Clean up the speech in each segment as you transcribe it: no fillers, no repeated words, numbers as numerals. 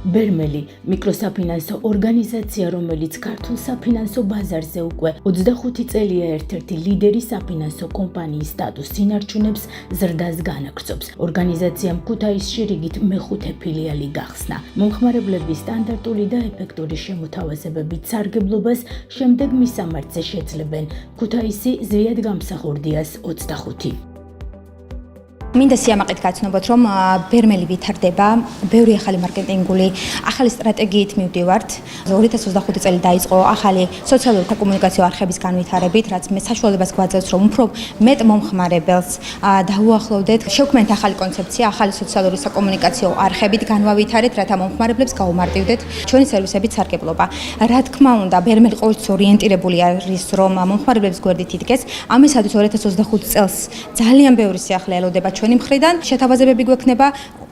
ბერმელი მიკროსაფინანსო ორგანიზაცია, რომელიც ქართულ საფინანსო ბაზარზე უკვე 25 წელია ერთ-ერთი ლიდერი საფინანსო კომპანიის სტატუსს ინარჩუნებს, ზრდას განაგრძობს. ორგანიზაციამ ქუთაისში რიგით მეხუთე ფილიალი გახსნა. მომხმარებლების სტანდარტული და ეფექტური შემოთავაზებებით სარგებლობას შემდეგ მისამართზე შეძლებენ. ქუთაისი ზვიად გამსახურდიას 25. მინდა სიამაყით გაცნობოთ, რომ ბერმელი ვითარდება, ბევრი ახალი მარკეტინგული, ახალი სტრატეგიით მივდივართ. 2025 წელი დაიწყო ახალი სოციალური საკომუნიკაციო არხების განვითარებით, რაც მე საშუალებას გვაძლევს, რომ უფრო მეტ მომხმარებელს დავუახლოვდეთ. შევქმნით ახალი კონცეფცია, ახალი სოციალური საკომუნიკაციო არხებით განვავითარეთ, რათა მომხმარებლებს გაუმარტივდეთ ჩვენი სერვისებით სარგებლობა. რა თქმა უნდა, ბერმელი ყოველთვის ორიენტირებული არის, რომ მომხმარებლებს გვერდით იდგეს. ამისათვის 2025 წელს ძალიან ბევრი სიახლე ელოდება ჩვენი მხრიდან შეთავაზებები გვექნება,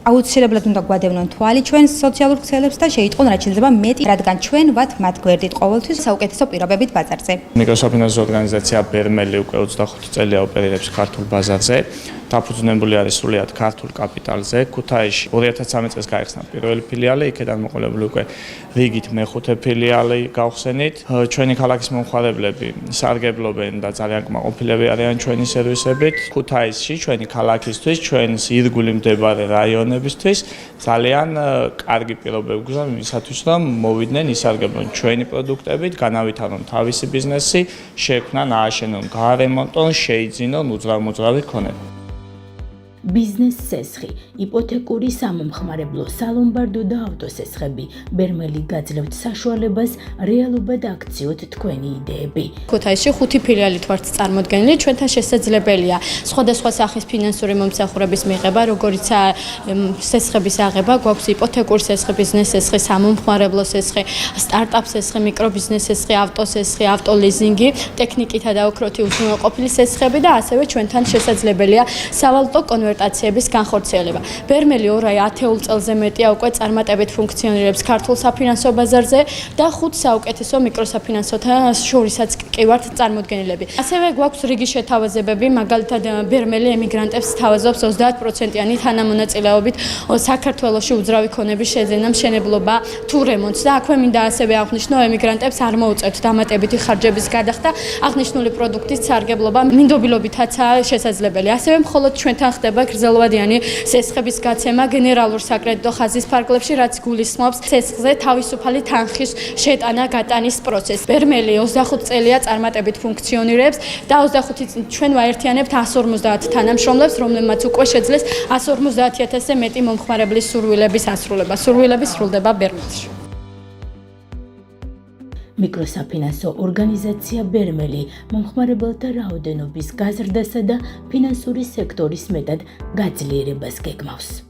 აუცილებლად უნდა გვადევნონ თვალი ჩვენ სოციალურ ქსელებს და შეიტყონ რაც შეიძლება მეტი, რადგან ჩვენ ვართ მათ გვერდით ყოველთვის საუკეთესო პირობებით ბაზარზე. მიკროსაფინანსო ორგანიზაცია ბერმელი უკვე 25 წელია ოპერირებს ქართულ ბაზარზე. დაფუძნებული არის სრულიად ქართულ კაპიტალზე. ქუთაისში 2013 წელს გაიხსნა პირველი ფილიალი, იქედან მოყოლებული უკვე რიგით მეხუთე ფილიალი გავხსენით. ჩვენი ქალაქის მომხმარებლები სარგებლობენ და ძალიან კმაყოფილები არიან ჩვენი სერვისებით. ქუთაისში ჩვენი ქალაქისთვის, ჩვენს ირგვლივ მდებარე რაიონებისთვის ძალიან კარგი პირობები გვაქვს იმისათვის, რომ მოვიდნენ ისარგებლონ ჩვენი პროდუქტებით, განავითარონ თავისი ბიზნესი, შექმნან, ააშენონ, გაარემონტონ, შეიძინონ უძრავ-მოძრავი ქონება. ბიზნეს სესხი, იპოთეკური სამომხმარებლო, სალომბარდო და ავტოსესხები. ბერმელი გაძლევთ საშუალებას რეალობად აქციოთ თქვენი იდეები. ქუთაისში 5 ფილიალით ვართ წარმოდგენილი, ჩვენთან შესაძლებელია სხვადასხვა სახის ფინანსური მომსახურების მიღება, როგორიცაა სესხების აღება, გვაქვს იპოთეკური სესხი, ბიზნეს სესხი, სამომხმარებლო სესხი, სტარტაპ სესხი, მიკრობიზნეს სესხი, ავტოსესხი, ავტოლიზინგი, ტექნიკითა და ოქროთი უზრუნველყოფილი სესხები და ასევე ჩვენთან შესაძლებელია სავალუტო კონვერტაციების განხორციელება. ბერმელი 10 წელზე მეტია უკვე წარმატებით ფუნქციონირებს ქართულ საფინანსო ბაზარზე და 5 საუკეთესო მიკროსაფინანსოთან შორისაც კი ვართ წარმოდგენილები. ასევე გვაქვს რიგი შეთავაზებები, მაგალითად ბერმელი ემიგრანტებს თავაზობს 30%-იანი თანამონაწილეობით საქართველოში უძრავი ქონების შეძენა-მშენებლობა თუ რემონტს და აქვე მინდა ასევე აღვნიშნო, ემიგრანტებს არ მოუწევთ დამატებითი ხარჯების გადახდა, აღნიშნული პროდუქტის სარგებლობა მინდობილობითაცაა შესაძლებელი. ასევე მხოლოდ ჩვენთან ხდება გრძელვადიანი სესხების გაცემა გენერალურ საკრედიტო ხაზის ფარგლებში, რაც გულისხმობს სესხზე თავისუფალი თანხის შეტანა-გატანის პროცესს. ბერმელი 25 წელია წარმატებით ფუნქციონირებს და 25 ჩვენ ვაერთიანებთ 150 თანამშრომლებს, რომლებმაც უკვე შეძლეს 150,000-ზე მეტი მომხმარებლის სურვილების ასრულება. სურვილები სრულდება ბერმელში. მიკროსაფინანსო ორგანიზაცია ბერმელი მომხმარებელთა რაოდენობის გაზრდასა და ფინანსური სექტორის მეტად გაძლიერებას გეგმავს.